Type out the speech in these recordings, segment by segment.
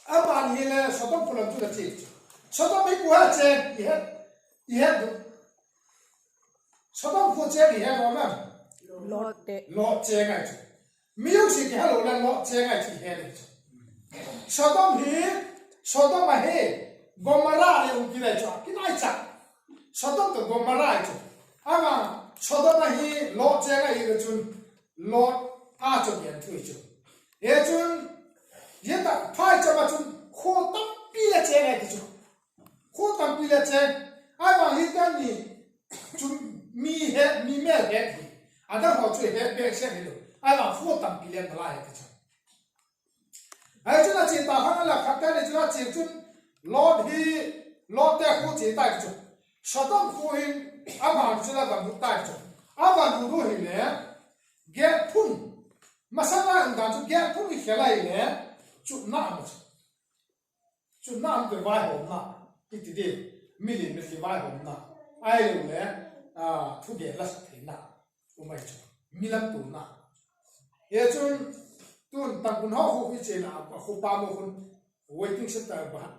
aman hele sodom pulang tu dah cik sodom itu aja ihat tu sodom tu cik ihat mana lot cik aja music hello lah lot cik aja ihat sodom ahe gomara yang kita cakap kita cakap sodom tu gomara itu ama sodom ahe lot cik aja itu lot aja yang tu itu itu ये तक फाइ चमा चुन खोतम पिले चेंगे किचु खोतम पिले चेंग आई मा हिता नि चुन मी मे हे अदर हो चुए हे बेक से हिलो आई मा खोतम पिले मला हे किचु आई चुना चिंता हनला खत्ता ने चुना चिंचुन लॉर्ड ते को चिंता किचु शतम को हि अबा चुना बंदु ता किचु अबा नुरो हि ने गे फुन मसला अंदा चु गे फुन खेलाई ने chút nam cái vai hồn na cái gì đi mình cái vai hồn na ai luôn đấy thu tiền là thế na của mày chứ mình làm tụ na giờ chun tuần tăng quân họ không cái chuyện nào không bao nhiêu con waiting set tại bạn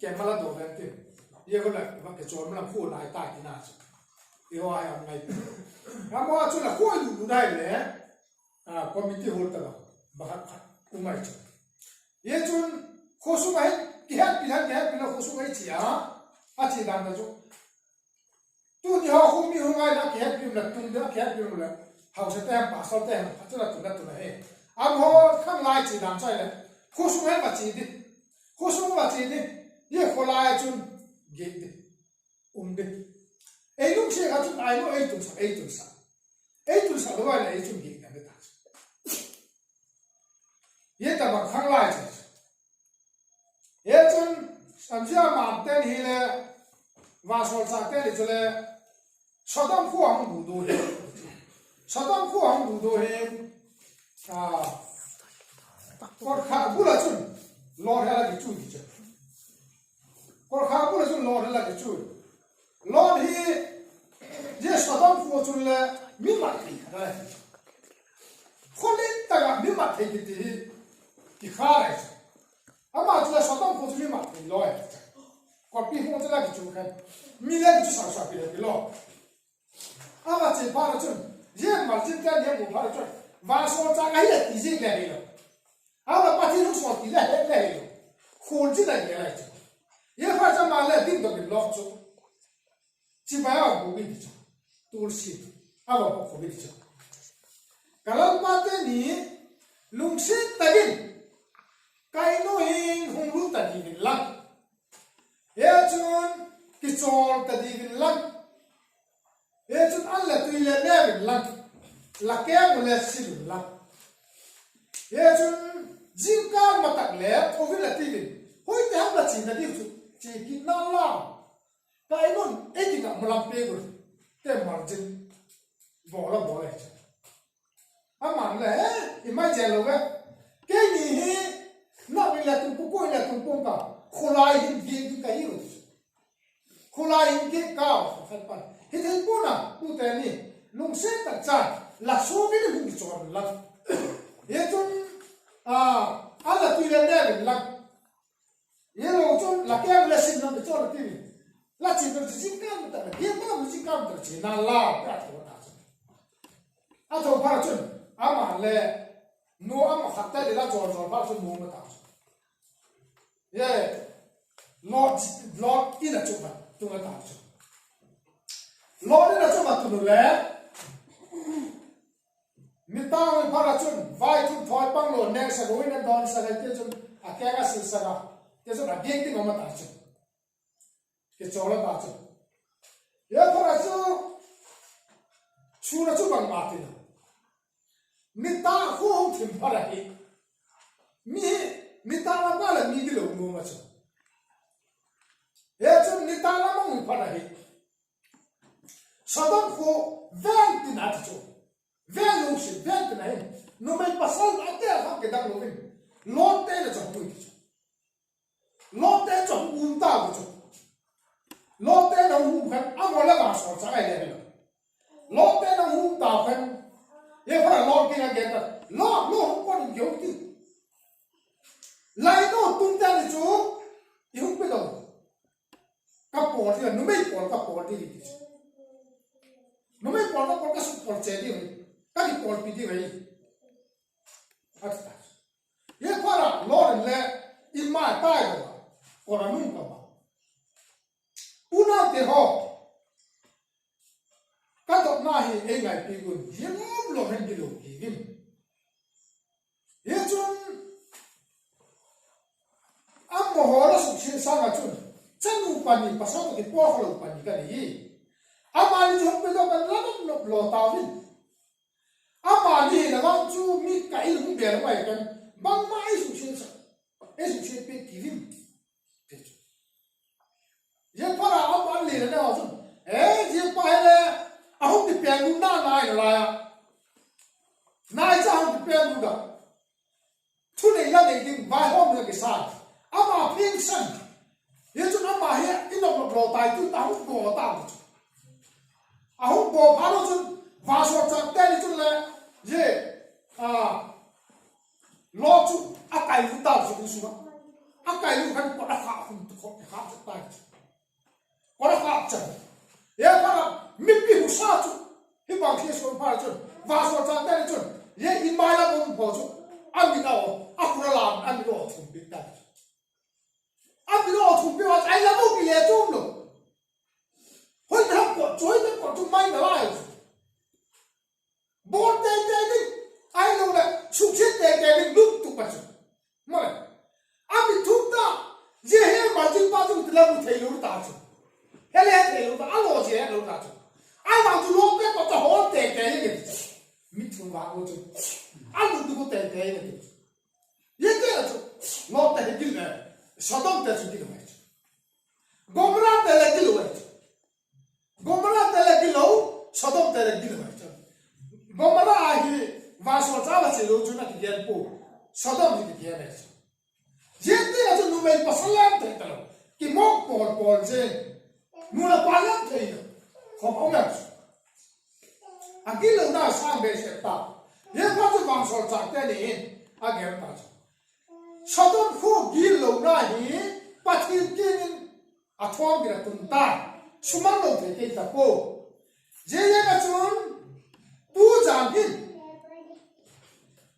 kèm vào là đồ về tiền giờ có lại cái chỗ mình làm khu lại tại cái nào chứ giờ ai làm ngày làm mà chun là khu đủ đây đấy committee hold tao bạn của mày chứ ये चुन खोसु गए क्या पिला खोसु गए चिया अच्छी दाम दजो तू निहा हुमी हुंगा ना क्या पिला तुम दे क्या पिला हाउस ते हम पास ते हम पचला तू है अब हो खम लाई ची दाम चाहिए खोसु गए बच्ची दे ये खोलाए चुन गेट दे दे ए लुक से का चुन आई नो ए तुम सा लो वाले ए चुन गेट दे ता ये तब खम लाई ये चुन समझिया मारते नहीं ले वासोल साथे ले चले सदम को हम बुदो है और खा बुला चुन लॉर्ड है लगे चुन किचे और खा बुला चुन लॉर्ड है लगे चुन लॉर्ड ही ये सदम को चुन ले मिमात ही है खोले तक मिमात है कि खा रहे अमा चुला सदम को चुन मिमात है लॉर्ड कॉपी हो चला कि चुन है मिले कि चुन सासा पिले कि लॉर्ड अमा चे बार चुन ये मर्जिन का ये मुबार चुन वासोल चा का ये तीजे ले लो अब पाती रुक सोती ले लो खोल जी लगे है ये फाचा माले दिन तो भी लॉक चो चिबाया को भी चो तुलसी अब को भी चो कलम पाते नी लुंगसे तगिन काइनो हिंग हुंगलु तगिन ला ये चुन किचोल तगिन ला ये चुन अल्लाह तुइले नेबिन ला लके मुले सिल ला ये चुन जिंकार मtak le ओविल तिगिन होय ते हम लचिन दी ची कि ना ला काइनो एदिगा मलाम पेगुर ते मार्जिन बोला बोले अमान ले इमा जेलोगा के नि ना विला तुम को कोई ना तुम पोंगा खोलाई हिम गे की कही हो खोलाई हिम गे का फलपन हिथन पोना पुते नि लुंगसे तचा ला सोबि नि हुंगी चोर ला ये तुम alla tuile neve la ये लो चोर ला के ले सिन न चोर ती ला ची तो जिंका मत ये मा जिंका मत ची ना ला का तो ना आ तो para chun ama le no ama khatta de la chor chor para chun no mata ye lord ina chuba tu mata chu lord ina chuba tu le mitang para chun vai chun thoi pang lo nek sa go ina don sa le te chun akega sil sa ga te chun abek ti ngoma ta chu ke chola ta chu ye para chu chu na chu bang ma ti na mita hong tim para hi mita la ba la mi di lo mo ma chu ye chun mita la mo para hi sadam ko van ti na chu van lo shi van ti na hi no mai pasal ate ha ke dang lo vin lo te na chu pu chu lo te chu un ta chu lo te na hu khan amola ba so cha ai le lo te na hu ta khan ये फरा लॉर्ड के ना कहता लॉर्ड लो हमको नहीं क्यों थी lại nó tung ra thì chú yêu biết đâu các bộ thì nó mấy bộ các bộ thì nó mấy bộ các bộ cái số bộ chế đi các cái bộ bị đi vậy à ये फरा लॉर्ड ले इमा ताई हो और अनुम का पुना ते हो का तो ना ही ए ngai pi gun ये lo hen di lo ki gim ये chun am mo ho la su chin sa ga chun chanu pani pa sa ke po ho lo pani ka ni amani ju pe do kan la lo ta win amani la ga chu mi ka il hu be mai kan bang mai su chin sa e su chin pe ki gim ये फरा अब मान ले रहे हो सुन ये पहले ahum di pengu na nai la ya nai cha ahum di pengu da thu nei la nei ding vai hom le ke sa ama ping san ye chu ama he inok lo tai tu ta hu bo ta ahum bo pha lo chu va so cha te ni chu le ye lo chu akai lu ta chu su ba akai lu kan ko da kha hum tu ko kha cha ta ko da kha cha ye pa mi pi hu sa chu hi bang khi so pa chu va so cha te ni chu ye in mai la bom bo chu an mi na o akura la an mi lo thum pi ta an mi lo thum pi wa ai la mo ki le chu lo hoi na ko choi na ko chu mai na la bo te te ni ai lo la su che te te ni lu tu pa chu mo le an mi thu ta ye he ma ji pa chu la mu thei lo ta chu hele thei lo ta a lo je lo ta chu ai vào chú lốp cái có hố tè tè như vậy mít thùng vào cô chú ăn được tôi có tè tè như vậy vậy thế là chú lốp tè cái này sao đông tè chú cái này gom ra tè là cái lỗ gom ra tè là cái lỗ sao đông tè là cái lỗ gom ra ai vào số cha là chỉ lỗ chú nó cái gì po sao đông thì cái gì này vậy thế là chú nuôi mình bắt làm tè tè cái mốc bòn chứ nuôi là quá lắm thế không có mẹ à cái lần nào sang bên sẽ ta hiện tại chúng vàng sỏi chặt cái này à cái ta sau đó khu cái lần nào thì bắt cái à thoáng cái tuần ta số mang lồng cái ta cô dễ dàng cái chun tu giảm đi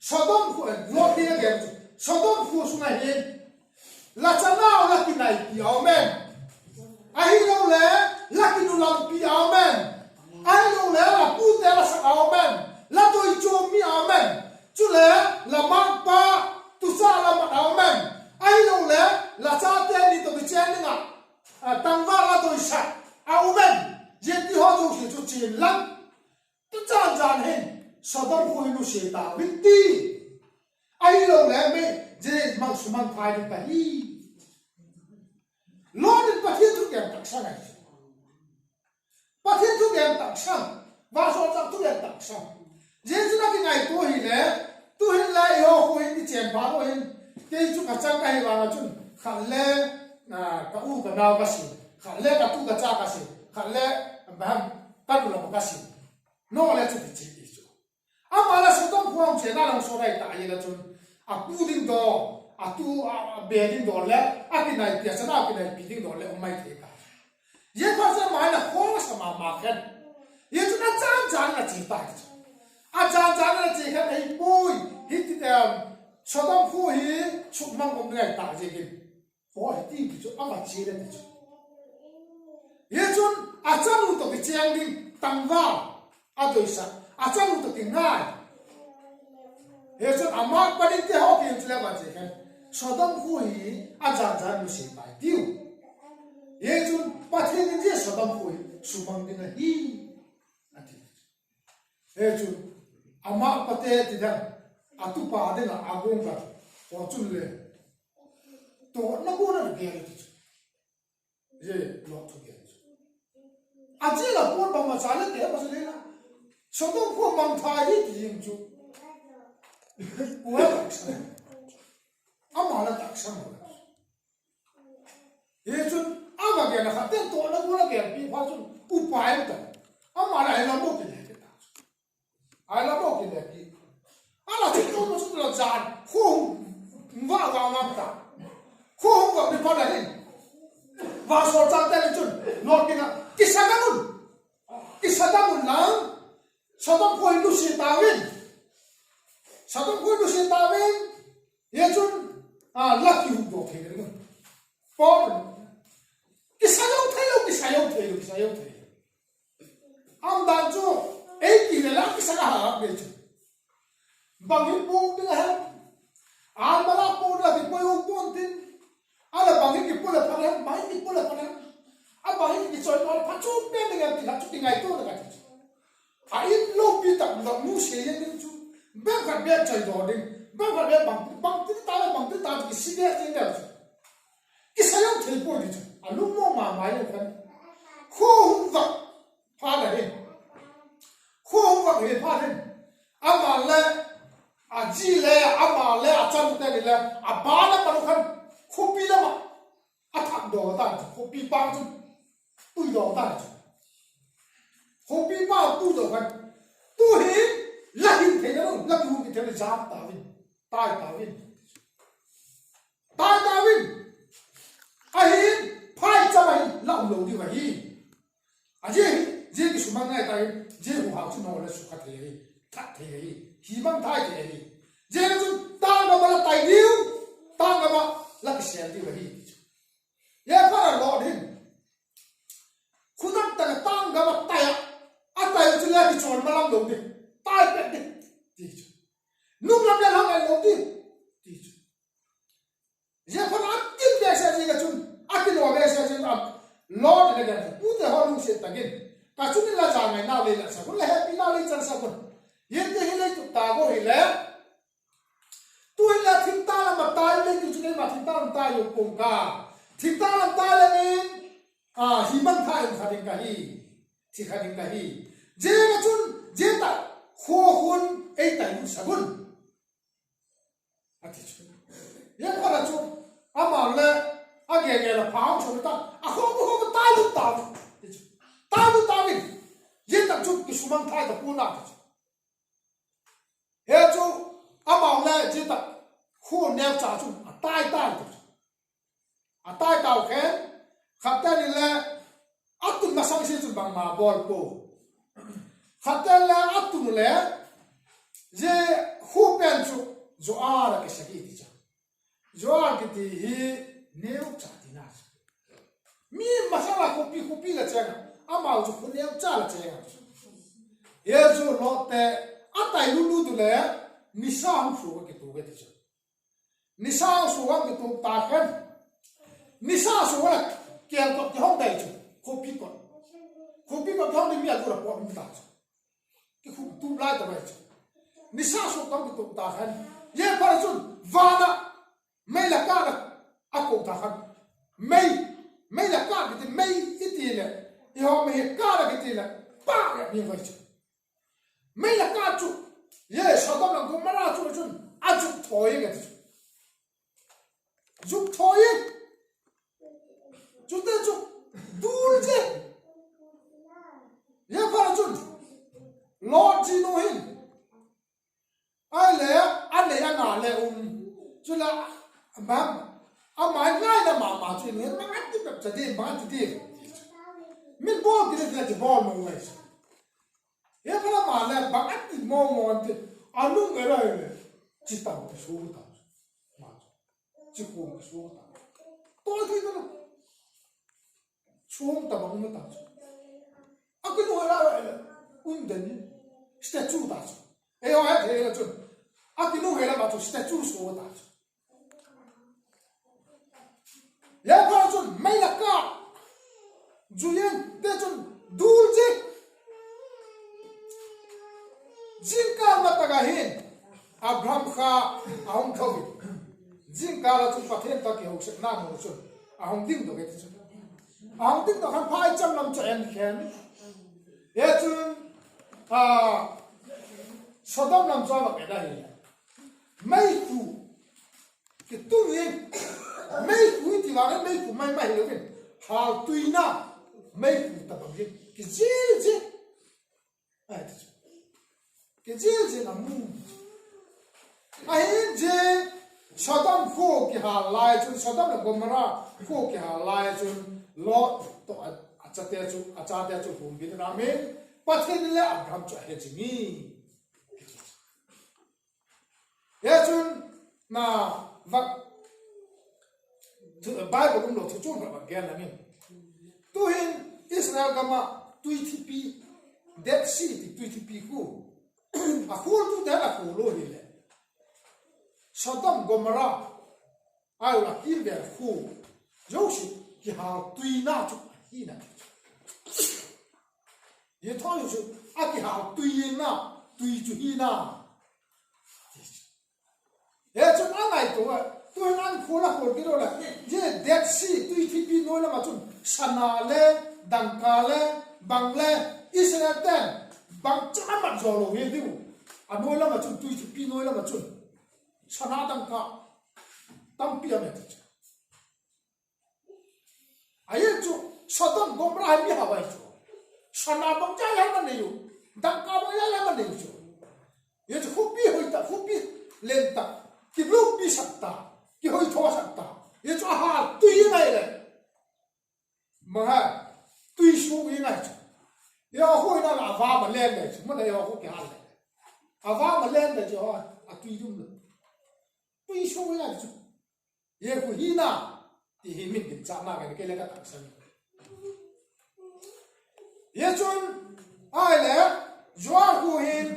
sau đó khu lọt cái cái sau đó khu số này là chân nào là cái này thì amen ai đâu lẽ là cái nụ lòng pi amen ai đâu lẽ là pu te là sắc amen là tôi cho mi amen chú lẽ là mang pa tu sa là mặt amen ai đâu lẽ là cha te đi tôi bị chen đi ngà tăng va là tôi sắc amen giờ thì họ dùng cái chú chiến lắm tôi chán chán hết sau đó cô nó sẽ ta biết đi ai đâu lẽ mình giờ mang phải đi cái lo đến bắt hiện thực hiện đặc sản này bắt hiện thực hiện đặc sản và số trang thực hiện đặc sản dễ chứ là cái ngày tôi hiện lại họ cô hiện đi chèn phá tôi hiện cái chút cả trang cái vào chút khăn lẽ cả u cả nào cái gì khăn lẽ cả tu cả cha cái gì khăn lẽ bạn ta cũng làm cái gì nó là chút cái gì chứ mà là số đông không chèn nào số này tại là chút tu đinh đó tu beding đó lẽ cái này thì sao nào cái này beding đó lẽ ông mai thế cả ये फंसा मायना खोल समा मार्केट ये जो ना जान ना चीता है जान ना चीता नहीं बोई हिट छोटा फुही छुपमान को नहीं ताजे के बहुत हिट की जो अम्मा चीरे थे ये जो अचानक तो के चेंगिंग तंगा अदोइसा अचानक तो के नाय ये जो अम्मा पढ़ी ते हो के चले बाजे के छोटा फुही जान मुझे पाई दियो ये जो पाथी दिन जे सदम कोई सुमंग दिन ही अति ये जो अम्मा पते तिदन अतु पादे ना आगों का पहुंचुन ले तो न को न गेल ये लॉट हो गया अजे ला पोर बम चाले ते बस ले ना सदम को मंग था ही दिन जो वो अम्मा ना तक्षण ये जो आगा गया ना खाते तो ना बोला गया भी फासुन उपाय होता हमारा है ना बोके लेके था आई ना बोके लेके आला चित्तों में सुन लो जान हो va vào ngắm ta không gặp được phát này và số trang tên chun lọt kia na kisadamun lang sadam koi lu si tawin ye chun lucky hu bo the ni pom kisayau thelo am dan chu ei ki la kisaga ha be chu bangin po de ha an bala po la bi po yu pon tin ala bangin ki po la pa mai ki po la pa a bangin ki choi no pa chu pe de ga ti la chu ti ngai to da ga ti a in lo pi ta lo mu se ye ni chu be ka be choi do ding be ka be bang ti ta ki si de ti da ki sa yo thei po di chu a lu mo ma mai le kan kho hu va pa da he kho hu va he pa de a ma le a ji le a ma le a chan te le a ba la pa lu kan kho pi la ma a thak do ta kho pi pa chu tu do ta kho pi pa tu do kan tu hi la hin the no la tu ki the jam ta win tai win a hin phai cha mai la lo di wa hi a je ki sumang ngai tai je hu ha chu no la su kha the thak the hi mang thai the hi je chu ta ga ba la tai diu ta ga ba la ki sel di wa hi ye pa lo din khudak ta ta ga ba tai a tai chu la ki chon ma lam lo di tai pe di ti chu nu lam la lam lo di ti chu ye pa na tin be sa ji ga chun a ki lo be sa ji a lord le ga pu te ho lu se ta gin ka chu ni la ja ngai na le la sa kun le happy na le chan sa kun ye te hi le tu ta go hi le tu la thim ta la ma tai le tu chu ne ma thim ta lam ta yo kong ka thim ta lam ta le ni hi man thai kha ding ka hi thi kha ding ka hi je na chun je ta kho hun ei tai lu sa gun a ti chu ye pa la chu a ma le a ge la pa chu ta a ho ta lu ta ta lu ta win ye ta chu ki sumang thai ta pu na he chu a ma le je ta kho ne cha chu a tai tao khen khát tên là ắt tụi mà sang xin tụi bằng mà bol po khát tên là ắt tụi lẽ je khu pen chu zo a là cái gì đi cha zo a cái gì hi nêu cha đi na mi mà sao là copy là chăng à mà chu khu nêu cha là chăng ye zo lo te ắt tai lu tụi lẽ ni sang su cái tu cái đi cha ni sang su cái tu ta khen ni sang su là kian ko ti hong dai chu copy ko thong ni mi a gura po mi ta chu ki khu tu lai ta bai chu ni sa so tong tu ta khan ye pa chun vana mai la ka a ko ta khan mai la ka ki mai iti le i ho mai ka la ki ti le pa ya mi vai chu mai la ka chu ye sa dam la ko mara chu chun a chu thoi ge chu chu thoi chúng ta chụp đuôi chứ nhớ vào chụp lo chi nó hin ai lẽ anh này anh nào lẽ chứ là mà ngay là mà chuyện này mà anh tiếp tục chơi đi mà anh đi mình bỏ cái này thì bỏ luôn vậy nhớ vào mà lẽ mà anh đi mua thì anh luôn cái này chỉ tao cái số tao mà chỉ có cái số tao tôi thấy nó chuông ta bằng nó ta à cái nó là undan statue ta e ho ha thế là chứ à cái nó là mà chú statue số ta ya có chứ mấy là cả Julian để chứ dul chứ jinka mà ta gahin Abraham kha ông không jinka là chúng ta thêm ta cái học sinh nam một chút ông tin được cái chứ ông tin rằng phải chăm làm cho em khen, vậy chứ Sodom làm cho vào cái này, mấy phụ cái tu nhiên, mấy phụ thì vào cái mấy phụ may được cái, hào tùy na, mấy phụ tập bằng cái gì, cái gì là mu, ai gì Sodom ko ki ha lai chun Sodom la Gomorrah ko ki ha lai chun Lot to achate chu hum bin ramen pathin le agam cha he chimi ye chun na va Bible kum lo chu chu ba gen la min tu hin Israel gama tuitipi Dead Sea ti tuitipi ku a khul tu da a khul lo hi le Sodom Gomorrah ai la kil der khu Joshi ki ha tui na chu hi na ye thong yu a ki ha tui na tui chu hi na ye chu na nai to tu nan khu la khu ki ro la ye Dead Sea tuitipi no la ma chu sana le dangka le bang le Israel ten bang cha ma zo lo he diu a no la ma chu tuitipi no la ma chu sana dangka tam pi ame ti aye chu Sodom Gomorrah mi ha bai chu sana bang cha ya ma ne yu dangka bang ya ma ne yu chu ye chu pi hoi ta pi len ta ki lu pi sakta ki hoi tho sakta ye chu ha tui ngai le ma ha tui shu ngai ngai chu ya hoi na la va ma len le chu ma ne ya ho ki ha le a va ma len le chu a tui dum le tui shu ngai chu ye ku hi na ti hi min din cha na ga ke le ka ta san ye chun ai le joar ku hin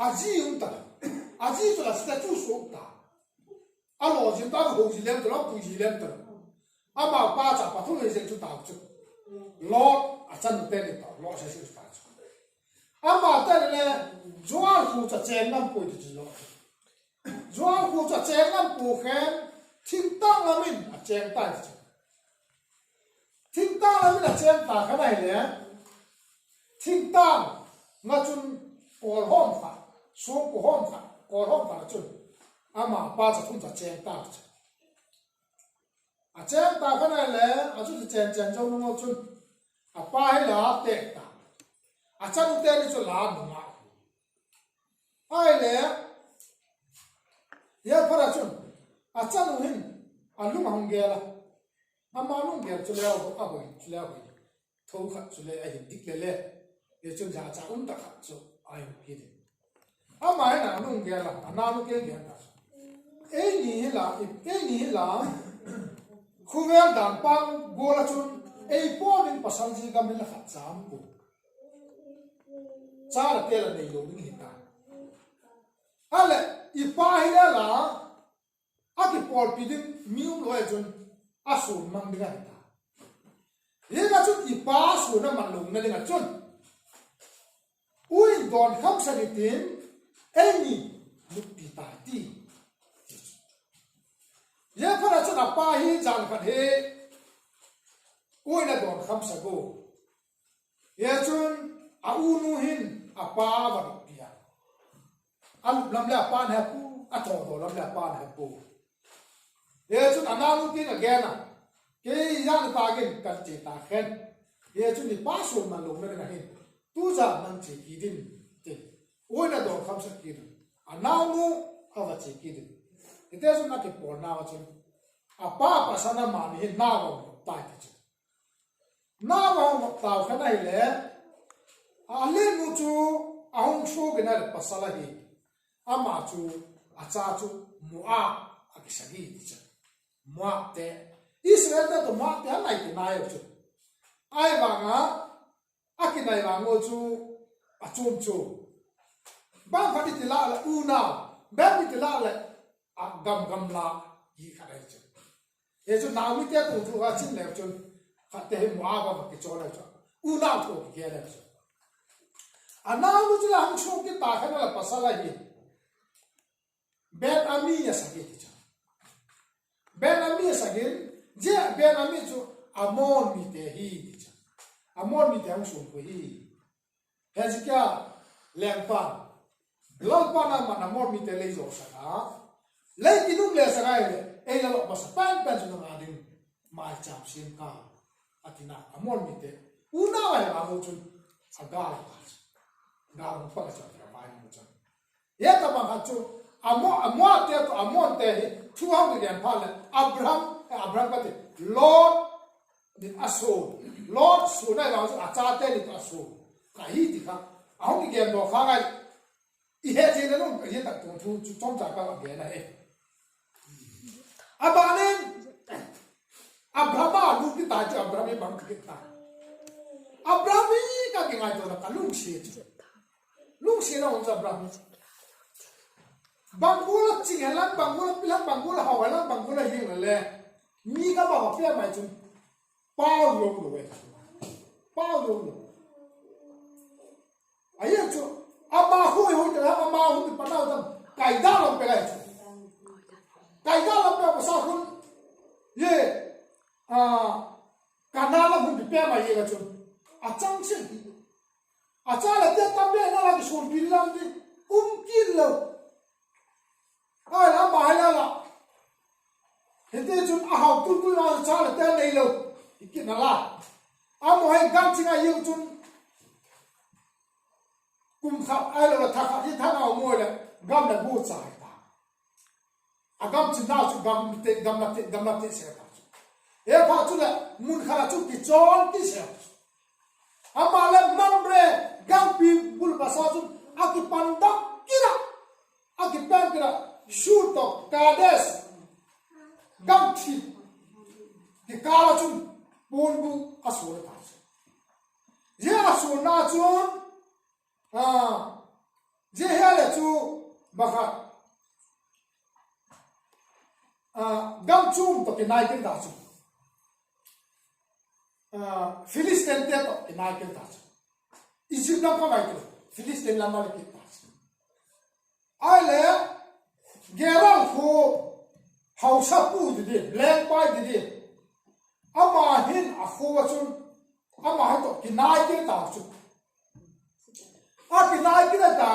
aji un ta aji to la sta tu so ta a lo jin ta ho ji lem to la pu ji lem to a ma pa cha pa thu le je chu ta chu lo a chan te ni ta lo sa shi ta chu a ma ta le joar ku cha chen nam pu ti lo joar ku cha chen nam pu khen thing ta la min a chen ta chu thing ta la min a chen ta ka nai le thing ta nga chun por hom pha so ko hom pha ko hom pha chun ama pa cha thun cha chen ta chu a chen ta ka nai le a chu chen chen jo no chun a pa he la te ta a chan te ni chu la no ma ai le ya para chun a chan hin a lu ma hong ge la ama lu ge chu le a bo chu le a bo tho kha chu le a hin dik le le ye chun ja cha ta kha chu ai ki de ama na lu ge la na lu ge ge ta ei ni la khuvel dan pang go la chun ei po din pasal ji gam la kha cham ko cha la te la nei lo ni ta ale I pa hi la a ki por pidin mium lo e chun a su mang dinga ta ye ga chun I pa su na man lung na dinga chun ui don kham sa ni tin ei ni luk ti ta ti ye phara chun a pa hi jan khat he ui na don kham sa go ye chun a u nu hin a pa va pia al lam la pa na pu a tho tho lam la pa na pu ye chun ana lu tin again na ke ya ta gen kan che ta khen ye chun ni pa su man lung na hin tu za man che ki din te ui na don kham sa ki ana nu a va che ki din ite chun na ke por na wa chun a pa pa sana ma ni na wa ta ki chun na wa ta kha nai le a le nu chu a hong chu ge na pa sala hi ama chu a cha chu mu a ki sa gi ti cha mu te Israel da to mu te nai ti na yo chu ai wa nga a ki nai wa ngo chu a chum chu bang pha ti la la u na ba ti la la a gam la yi kha dai chu ye chu na mi te tu chu ha chin le chu kha te mu a ba ki cho la chu u na to ki ge la chu a na lu chu la hong chu ki ta kha la pa sala hi Ben Ami ya sakit itu. Ben Ami ya sakit, je Ben Ami itu amon mitehi itu. Amon mitehang sumpuhi. Hezkia lempan, lalpan nama amon mitele itu sana. Lagi tinung le sana ini, lalu masa pan sudah ngading macam simka. Atina amon mite. Una wala amon cun agal pas. Gaung pas macam apa macam. Ya tamang hacu amo te to amon te thu hang de pha le Abraham ka te Lord din aso Lord so na ga so acha te ni aso ka hi ti kha ahong ki do kha ga I he je na no ye tak tu chu chom cha ka ge na he abanen Abraham lu ki ta cha Abraham bang ki ta Abraham ka ke ngai to na ka lu she na on Abraham bangula chingalan bangula pilang bangula hawalan bangula hing le mi ka ba pe mai chung pao yo lo we pao yo lo aye chu ama hoi hoi ta ama hoi pa na dam kai da lo pe lai kai da lo pe sa hun ye kana la hun pe mai ye ga chu a chang chen a cha la te ta pe na la ki shon pi lam di kin lo ai la mai la hiện chun a hau tu tu na cha la te nei lo ikin na la a mo hai gam chinga yu chun kum kha ai lo tha kha hi tha na mo le gam la bu cha ta a gam chin na chu gam na te se ta e pha chu la mun khala chu ki chon ti se a ma le mam bre gam pi bul ba sa chu a ki panda kira a ki pan kira shoot of Kades gam thi ki kala chun pon bu asur ta je asur na chun je hele chu bakha gam chum to ki nai ken da chu Philistine te to ki nai ken da chu Egypt na ka mai to Philistine la mal ki ta ai le Geral ko hausa pu de black pai de ama hin a kho chun ama ha to kinai ke ta chu a kinai ke ta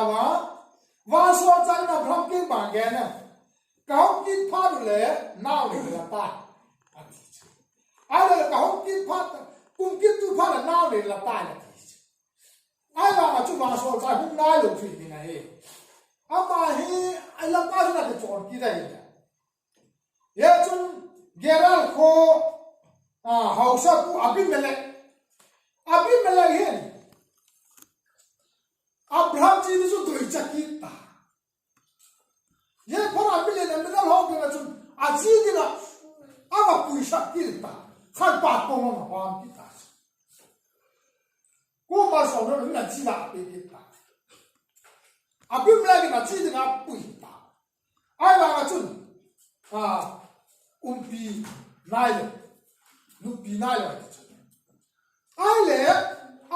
wa so chang na bram ke ba ge na kaung kin pha le naw le la ta a le kaung kin pha kum kin tu pha la naw le la ta la ai la ma chu wa so chang hum nai lo chu ni na he ama hi alam pa na ke chon ki dai ya chun geral ko hausa ku abimelek hen Abraham ji ni su doi chakita ye phora abimelek na na ho ke chun aji ni na ama pu shakita khan pa ko ma ma ki ta ko ma so no na ji na pe ki ta Abimelek na ji ni na pu ta ai ba ga chun umpi naile lupi naile ai le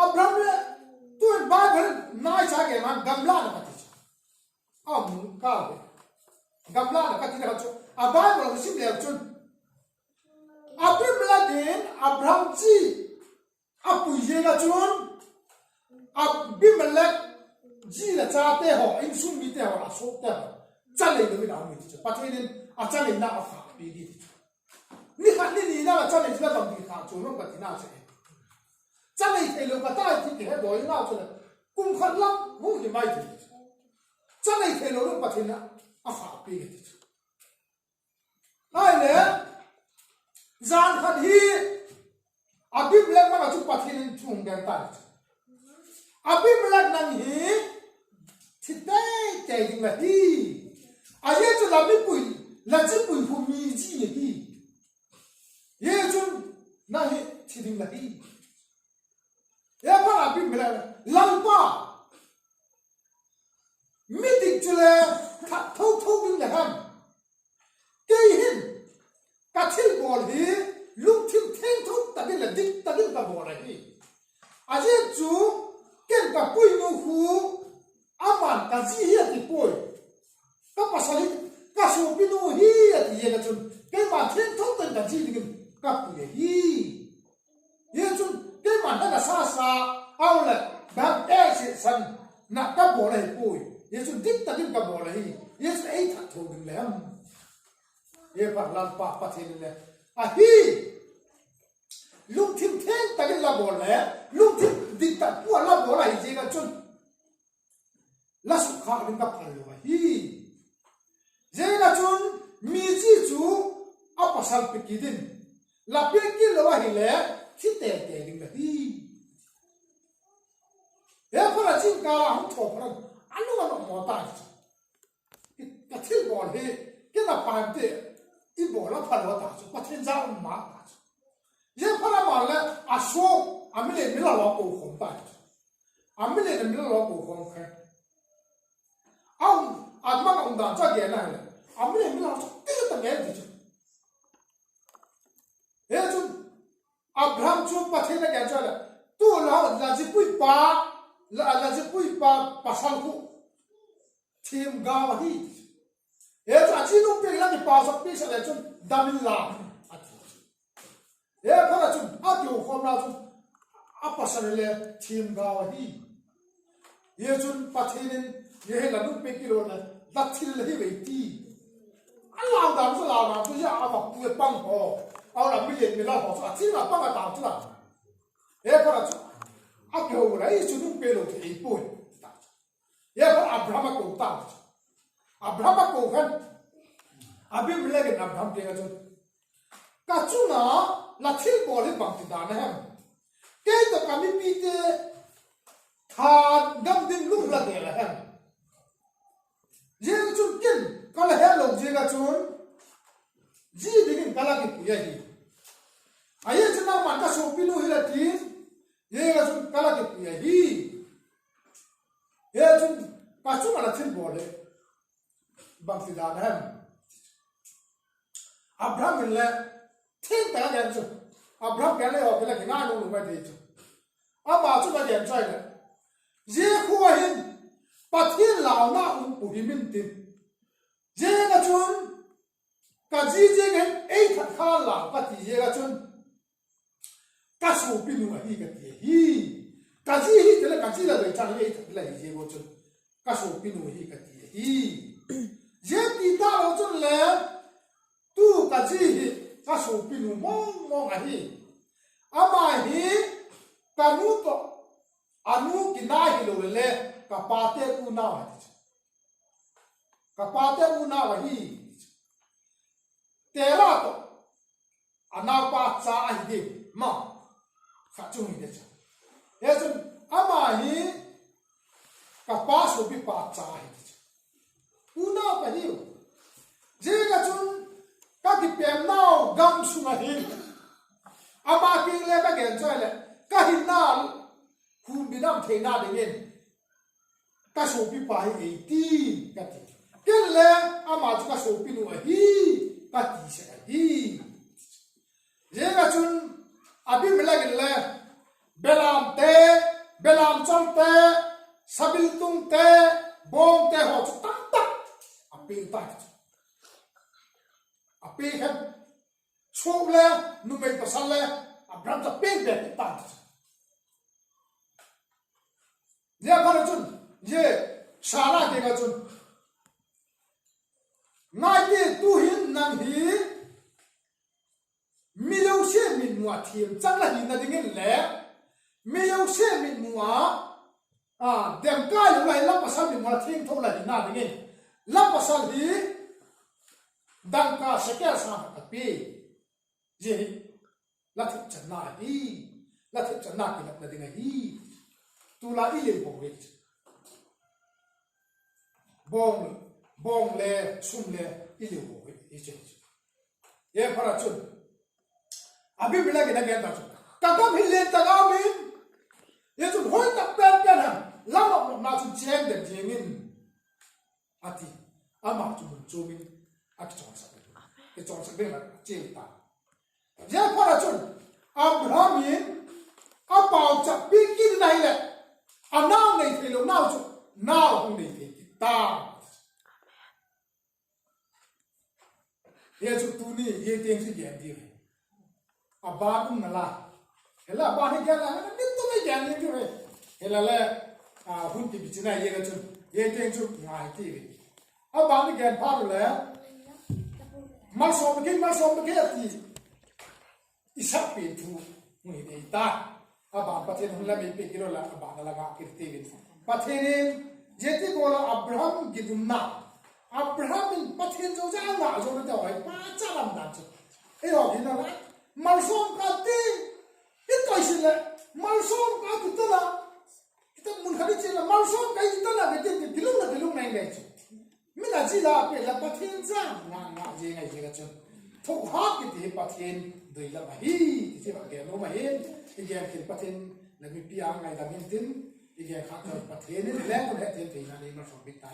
Abraham le tu ba bhar nai cha ke man gamla na pati cha ka be gamla na pati na chu aba bhar sim le chun Abimelek din Abraham ji apu ye na chun Abimelek ji la cha te ho in sum mi te ho la so te cha le de na mi cha pati din a cha le na a fa pi di ni kha ni na cha le ji la dam di kha chu no ka ti na che cha le te lo ka ta ti ke he do na chu le kum khat lam hu ni mai ti cha le te lo no pa ti na a fa pi di ai le zan khat hi Abimelek ma chu pa ti ni chung gan ta Abimelek nang hi ti te ding la hi aye chu la mi pui la chi pui hu mi ji hi ye chun na hi chi ding la hi ye pa Abimelek lang pa mi dik chule tha thau ding la ham ke hin ka thil bol hi lung thim theng thuk ta din la dik ta din ka bol hi aje chu ken ka pui nu hu aman ka ji hi ti poi ka pasali ka so pinu hi ati ye na chun ke ma theng thuk ta da ji ding ka pu ye chun ke ma na sa au la ba e se san na ka bo la poi ye chun dik ta din ka bo la hi ye chun ai tha tho ding le am ye pa lan pa the le a hi lung thim theng ta din la bo le lung thim dik ta pu la bo la hi je ka chun la su kha din ka phal lo hi je na chun mi chi chu a pasal pikidin la pikil lo hi le thi te ding da hi ya phara chin ka hum tho phara anu ma mo ta ka thil bol he ke na pa te i bol la phara ta chu pa thin za ma ta ye phara ma le a so amile mi la lo ko khom ta amile mi la lo ko khom kha ông mà ông đã cho tiền này ông mới làm cho tiếc tận nghe gì chứ thế chứ Abraham chú bắt thế này cho là tu là chỉ bụi pa là chỉ bụi pa pasal ku thêm gạo đi thế chứ chỉ lúc bây giờ thì pa sắp bây giờ là chú đam la thế phải là chú điều hôm nào chú pasal là thêm gạo đi thế chú bắt thế nên ये लड्डू पे की रोड है दक्षिण लही बेटी अल्लाह दाम से लाना तो ये आप पूरे पंग हो और अब मिला हो तो अच्छी ना पंग दाम चला ये पर अच्छी अब क्या हो रहा है इस चुनुं पे लोग एक पोई ये पर अब्राहम को ताम अब्राहम को kan अभी मिलेगा ना अब्राहम के जो कचुना लथील बोले बंटी दाने हैं क्या तो कभी पीते था दम दिन लुक लगे हैं ये चुन किन कल है लोग जेगा चुन जी दिगिन कला की पुया ही आये जना मानका शोपिनो ही लती ये चुन कला की पुया ही ये चुन काचु माला थिन बोले बंसी दान है अब्राहम मिलने थिन कला क्या चुन अब्राहम कहने हो कि लगी ना लोग में दे चुन अब आचु का क्या चाहिए ये हुआ ही pathin lao na uhi min tin je ga chun ka ji je gen ei that kha la ka ti je ga chun ka su pinu hi ka ti hi ka ji hi tele ka ji la dei chan ei that la je go chun ka su pinu hi ka ti hi je ti ta lo chun le tu ka ji hi ka su pinu mong a hi ama hi ka nu to anu ki na hi lo le kapate una wahi tera to anapa cha hi ma kha chung hi de cha ye chun ama hi kapa so bi pa cha hi una wahi je ga chun ka ki pem nao gam su ma hi ama ki le ka gen cha le ka hi na khum bi nam the na de yen ka so pi pa hi ti ka ti ken le ama chu ka so pi nu hi ka ti se hi je ga chun abi mila gin le belam chong te sabil tung te bong te ho chu tak tak api ta api hem chom le nu me pasal le abram ta pe be ta ya ka chun ये सारा देगा चुन नाइटे तू हिन नंग ही मिलो से मिनुआ थीम चंगला ही न दिंगे ले मिलो से मिनुआ देम का यो लाई ला पसल मिनुआ थीम थोला ही ना दिंगे ला पसल ही दंका सके सा अपी ये लथ चन्ना ही लथ चन्ना की लथ दिंगे ही तुला इले बोगे bong le sum le ili ho i che ye para chun abi bila ke na ga ta ka ka phil le ta ga min ye chun hoi ta pen pen ha la ma na chun chen de jemin ati ama chun min ak chong sa ke chong sa be la che ta ye para chun abraham yin a pao cha pi kin nai le a nao nei thelo nao chu nao hung nei the ta ये जो तूने ये टेंग से ज्ञान दिए अब बात उन नला हेला बात है क्या ना नहीं तो नहीं ज्ञान नहीं दिए हेला ले हुन की बिचना ये का जो ये टेंग जो गाय थी अब बात में ज्ञान पार ले मर सोम के आती इसा पे तू मुझे देता अब बात पते नहीं लगे पे किलो ला बात लगा करते हैं पते ने जेती बोला अब्राहम की दुन्ना Abraham bắt thiên châu giang ngã rồi nó đòi ba cha làm đàn chứ ấy rồi thì nó lại mal xôm cả ti ít coi xin lại mal xôm cả thì tức là kita muốn khai chỉ là mal xôm cái tức là cái lúc này vậy chứ mình là chỉ là cái là bắt thiên giang ngã gì ngày gì cái chứ thục hát cái thì bắt thiên đời là mà hi thì bắt cái nó mà hi cái cái bắt thiên là cái piang ngày là mình tin cái khác là bắt thiên này lẽ có lẽ thiên thì là nó không biết ta